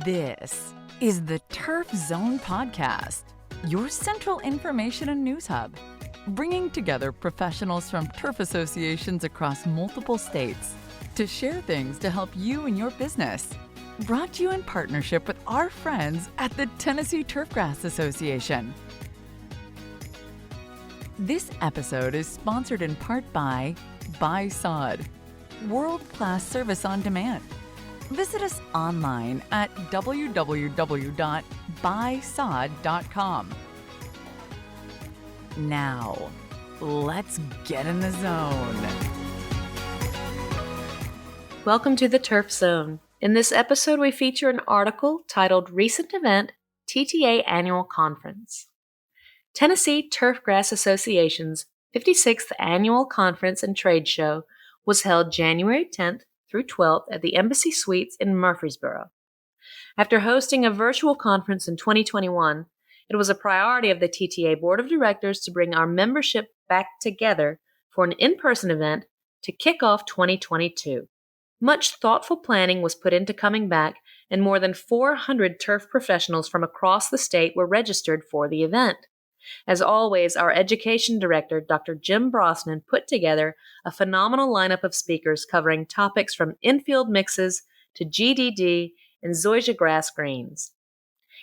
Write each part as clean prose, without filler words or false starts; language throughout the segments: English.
This is the Turf Zone Podcast, your central information and news hub, bringing together professionals from turf associations across multiple states to share things to help you and your business. Brought to you in partnership with our friends at the Tennessee Turfgrass Association. This episode is sponsored in part by Sod, world-class service on demand. Visit us online at www.buysod.com. Now, let's get in the zone. Welcome to the Turf Zone. In this episode, we feature an article titled Recent Event, TTA Annual Conference. Tennessee Turfgrass Association's 56th Annual Conference and Trade Show was held January 10th through 12th at the Embassy Suites in Murfreesboro. After hosting a virtual conference in 2021, it was a priority of the TTA Board of Directors to bring our membership back together for an in-person event to kick off 2022. Much thoughtful planning was put into coming back, and more than 400 turf professionals from across the state were registered for the event. As always, our education director, Dr. Jim Brosnan, put together a phenomenal lineup of speakers covering topics from infield mixes to GDD and zoysia grass greens.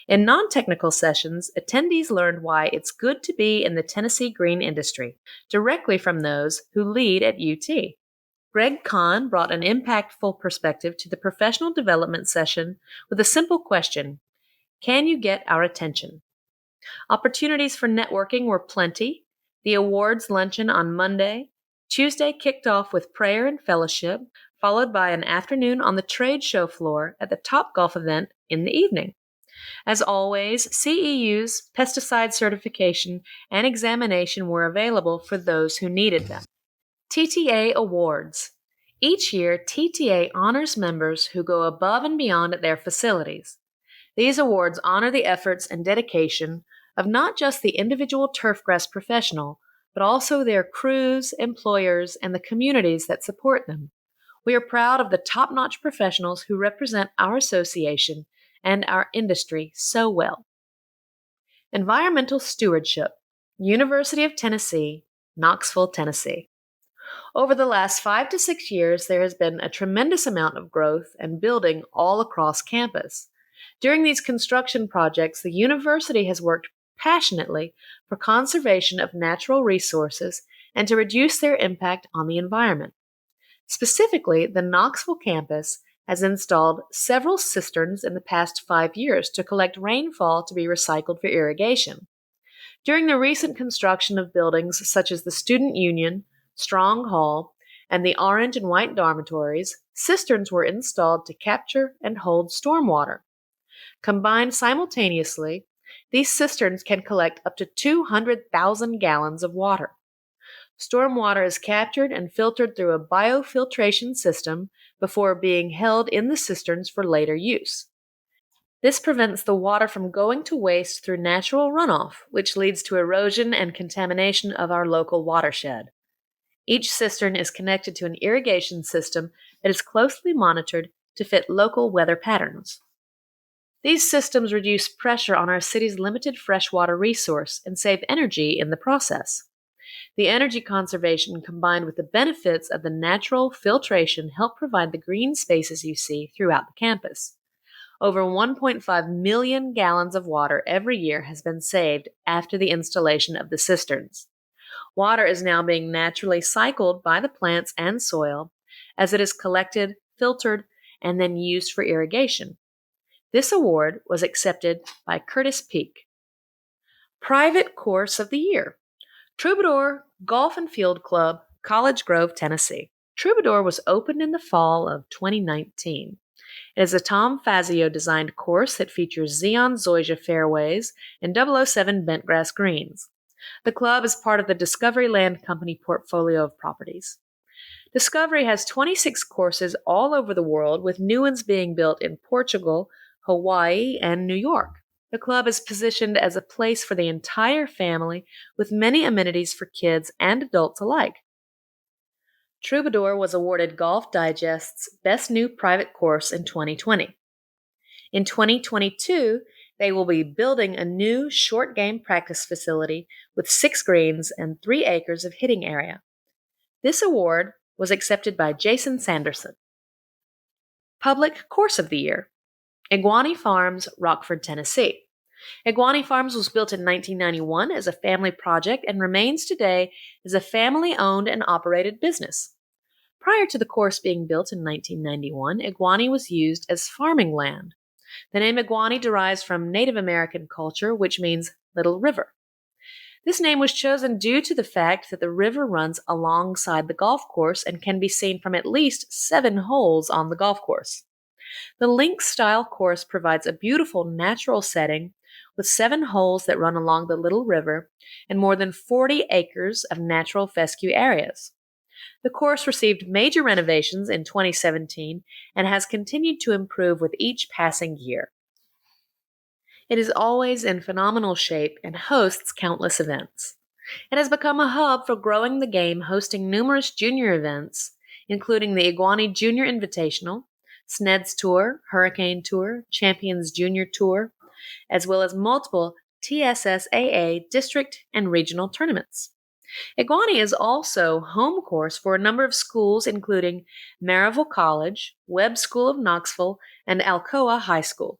In non-technical sessions, attendees learned why it's good to be in the Tennessee green industry, directly from those who lead at UT. Greg Kahn brought an impactful perspective to the professional development session with a simple question: can you get our attention? Opportunities for networking were plenty. The awards luncheon on Monday. Tuesday kicked off with prayer and fellowship, followed by an afternoon on the trade show floor at the Topgolf event in the evening. As always, CEU's pesticide certification and examination were available for those who needed them. TTA Awards. Each year, TTA honors members who go above and beyond at their facilities. These awards honor the efforts and dedication of not just the individual turfgrass professional, but also their crews, employers, and the communities that support them. We are proud of the top-notch professionals who represent our association and our industry so well. Environmental Stewardship, University of Tennessee, Knoxville, Tennessee. Over the last 5 to 6 years, there has been a tremendous amount of growth and building all across campus. During these construction projects, the university has worked passionately for conservation of natural resources and to reduce their impact on the environment. Specifically, the Knoxville campus has installed several cisterns in the past 5 years to collect rainfall to be recycled for irrigation. During the recent construction of buildings such as the Student Union, Strong Hall, and the orange and white dormitories, cisterns were installed to capture and hold stormwater. Combined simultaneously, these cisterns can collect up to 200,000 gallons of water. Stormwater is captured and filtered through a biofiltration system before being held in the cisterns for later use. This prevents the water from going to waste through natural runoff, which leads to erosion and contamination of our local watershed. Each cistern is connected to an irrigation system that is closely monitored to fit local weather patterns. These systems reduce pressure on our city's limited freshwater resource and save energy in the process. The energy conservation combined with the benefits of the natural filtration help provide the green spaces you see throughout the campus. Over 1.5 million gallons of water every year has been saved after the installation of the cisterns. Water is now being naturally cycled by the plants and soil as it is collected, filtered, and then used for irrigation. This award was accepted by Curtis Peak. Private Course of the Year. Troubadour Golf and Field Club, College Grove, Tennessee. Troubadour was opened in the fall of 2019. It is a Tom Fazio-designed course that features Xeon Zoysia fairways and 007 bentgrass greens. The club is part of the Discovery Land Company portfolio of properties. Discovery has 26 courses all over the world, with new ones being built in Portugal, Hawaii, and New York. The club is positioned as a place for the entire family, with many amenities for kids and adults alike. Troubadour was awarded Golf Digest's Best New Private Course in 2020. In 2022, they will be building a new short game practice facility with 6 greens and 3 acres of hitting area. This award was accepted by Jason Sanderson. Public Course of the Year: Iguani Farms, Rockford, Tennessee. Iguani Farms was built in 1991 as a family project and remains today as a family-owned and operated business. Prior to the course being built in 1991, Iguani was used as farming land. The name Iguani derives from Native American culture, which means little river. This name was chosen due to the fact that the river runs alongside the golf course and can be seen from at least 7 holes on the golf course. The links-style course provides a beautiful natural setting with 7 holes that run along the Little River and more than 40 acres of natural fescue areas. The course received major renovations in 2017 and has continued to improve with each passing year. It is always in phenomenal shape and hosts countless events. It has become a hub for growing the game, hosting numerous junior events, including the Iguani Junior Invitational, Sned's Tour, Hurricane Tour, Champions Junior Tour, as well as multiple TSSAA district and regional tournaments. Iguani is also home course for a number of schools, including Maryville College, Webb School of Knoxville, and Alcoa High School.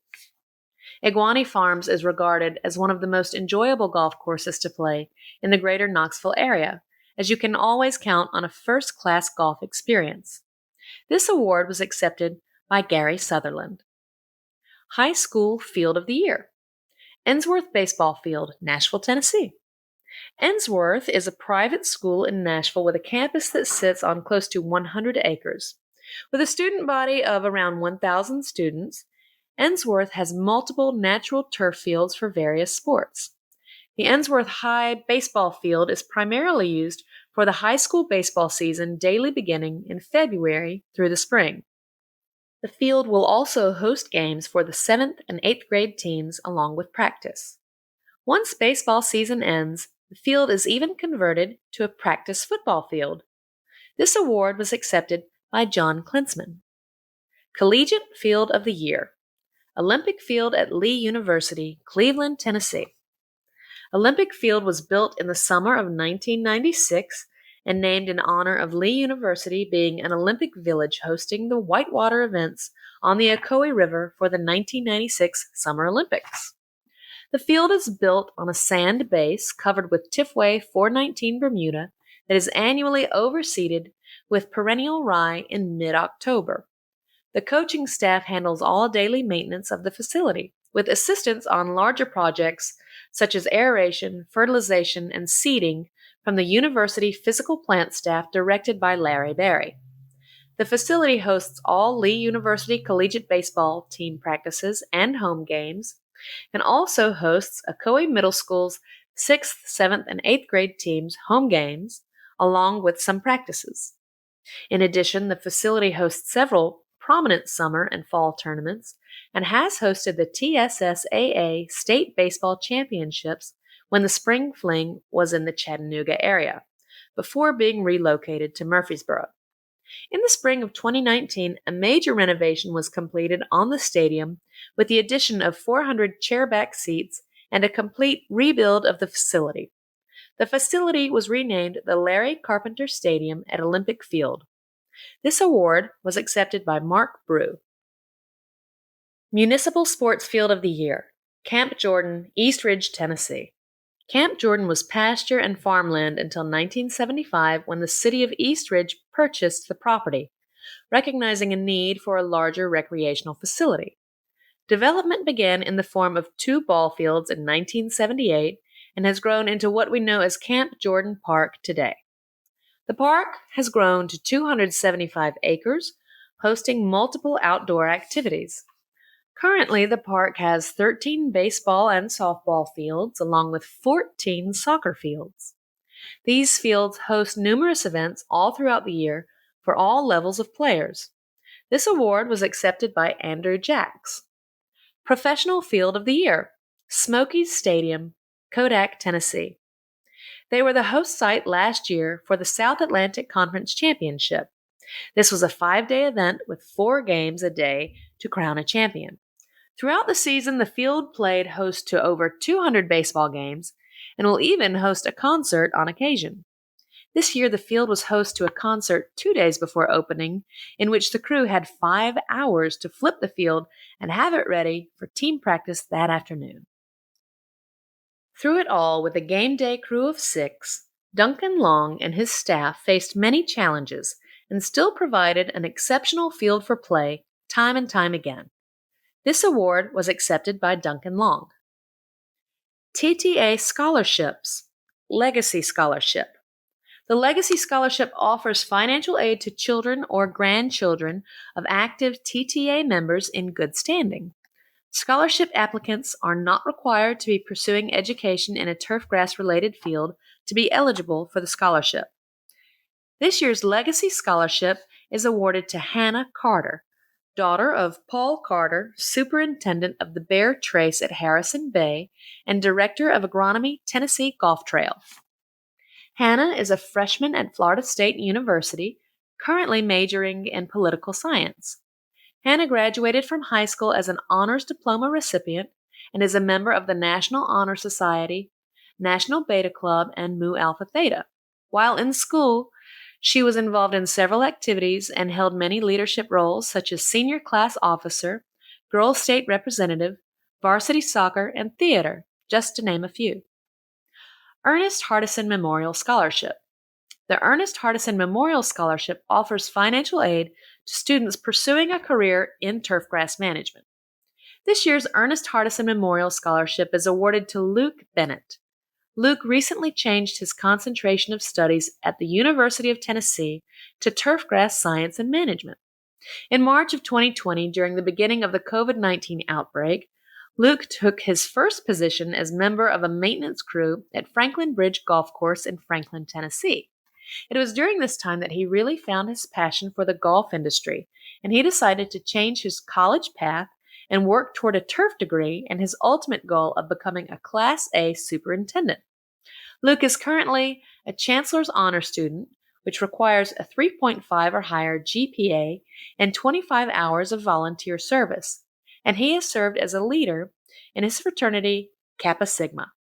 Iguani Farms is regarded as one of the most enjoyable golf courses to play in the greater Knoxville area, as you can always count on a first-class golf experience. This award was accepted by Gary Sutherland. High School Field of the Year: Ensworth Baseball Field, Nashville, Tennessee. Ensworth is a private school in Nashville with a campus that sits on close to 100 acres. With a student body of around 1,000 students, Ensworth has multiple natural turf fields for various sports. The Ensworth High Baseball Field is primarily used for the high school baseball season daily beginning in February through the spring. The field will also host games for the 7th and 8th grade teams along with practice. Once baseball season ends, the field is even converted to a practice football field. This award was accepted by John Klinsman. Collegiate Field of the Year: Olympic Field at Lee University, Cleveland, Tennessee. Olympic Field was built in the summer of 1996 and named in honor of Lee University being an Olympic village hosting the whitewater events on the Ocoee River for the 1996 Summer Olympics. The field is built on a sand base covered with Tifway 419 Bermuda that is annually overseeded with perennial rye in mid-October. The coaching staff handles all daily maintenance of the facility, with assistance on larger projects such as aeration, fertilization, and seeding from the university physical plant staff directed by Larry Berry. The facility hosts all Lee University collegiate baseball team practices and home games, and also hosts Ocoee Middle School's 6th, 7th, and 8th grade teams' home games, along with some practices. In addition, the facility hosts several prominent summer and fall tournaments and has hosted the TSSAA State Baseball Championships when the Spring Fling was in the Chattanooga area, before being relocated to Murfreesboro. In the spring of 2019, a major renovation was completed on the stadium with the addition of 400 chairback seats and a complete rebuild of the facility. The facility was renamed the Larry Carpenter Stadium at Olympic Field. This award was accepted by Mark Brew. Municipal Sports Field of the Year: Camp Jordan, East Ridge, Tennessee. Camp Jordan was pasture and farmland until 1975 when the city of East Ridge purchased the property, recognizing a need for a larger recreational facility. Development began in the form of 2 ball fields in 1978 and has grown into what we know as Camp Jordan Park today. The park has grown to 275 acres, hosting multiple outdoor activities. Currently, the park has 13 baseball and softball fields, along with 14 soccer fields. These fields host numerous events all throughout the year for all levels of players. This award was accepted by Andrew Jacks. Professional Field of the Year: Smokies Stadium, Kodak, Tennessee. They were the host site last year for the South Atlantic Conference Championship. This was a 5-day event with 4 games a day to crown a champion. Throughout the season, the field played host to over 200 baseball games and will even host a concert on occasion. This year, the field was host to a concert 2 days before opening, in which the crew had 5 hours to flip the field and have it ready for team practice that afternoon. Through it all, with a game day crew of 6, Duncan Long and his staff faced many challenges and still provided an exceptional field for play time and time again. This award was accepted by Duncan Long. TTA Scholarships, Legacy Scholarship. The Legacy Scholarship offers financial aid to children or grandchildren of active TTA members in good standing. Scholarship applicants are not required to be pursuing education in a turfgrass-related field to be eligible for the scholarship. This year's Legacy Scholarship is awarded to Hannah Carter, daughter of Paul Carter, Superintendent of the Bear Trace at Harrison Bay and Director of Agronomy, Tennessee Golf Trail. Hannah is a freshman at Florida State University, currently majoring in political science. Hannah graduated from high school as an honors diploma recipient and is a member of the National Honor Society, National Beta Club, and Mu Alpha Theta. While in school, she was involved in several activities and held many leadership roles such as senior class officer, girls state representative, varsity soccer, and theater, just to name a few. Ernest Hardison Memorial Scholarship. The Ernest Hardison Memorial Scholarship offers financial aid to students pursuing a career in turfgrass management. This year's Ernest Hardison Memorial Scholarship is awarded to Luke Bennett. Luke recently changed his concentration of studies at the University of Tennessee to turfgrass science and management. In March of 2020, during the beginning of the COVID-19 outbreak, Luke took his first position as member of a maintenance crew at Franklin Bridge Golf Course in Franklin, Tennessee. It was during this time that he really found his passion for the golf industry, and he decided to change his college path and work toward a turf degree and his ultimate goal of becoming a Class A superintendent. Luke is currently a Chancellor's Honor student, which requires a 3.5 or higher GPA and 25 hours of volunteer service, and he has served as a leader in his fraternity, Kappa Sigma.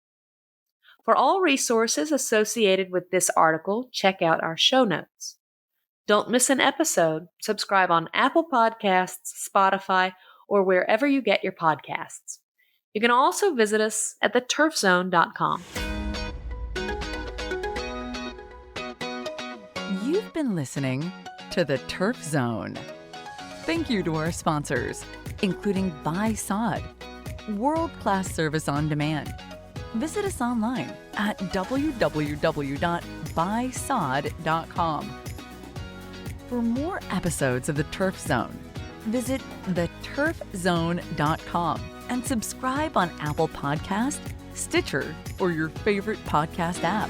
For all resources associated with this article, check out our show notes. Don't miss an episode. Subscribe on Apple Podcasts, Spotify, or wherever you get your podcasts. You can also visit us at theturfzone.com. You've been listening to The Turf Zone. Thank you to our sponsors, including Buy Sod, world-class service on demand. Visit us online at www.buysod.com. For more episodes of The Turf Zone, visit theturfzone.com and subscribe on Apple Podcasts, Stitcher, or your favorite podcast app.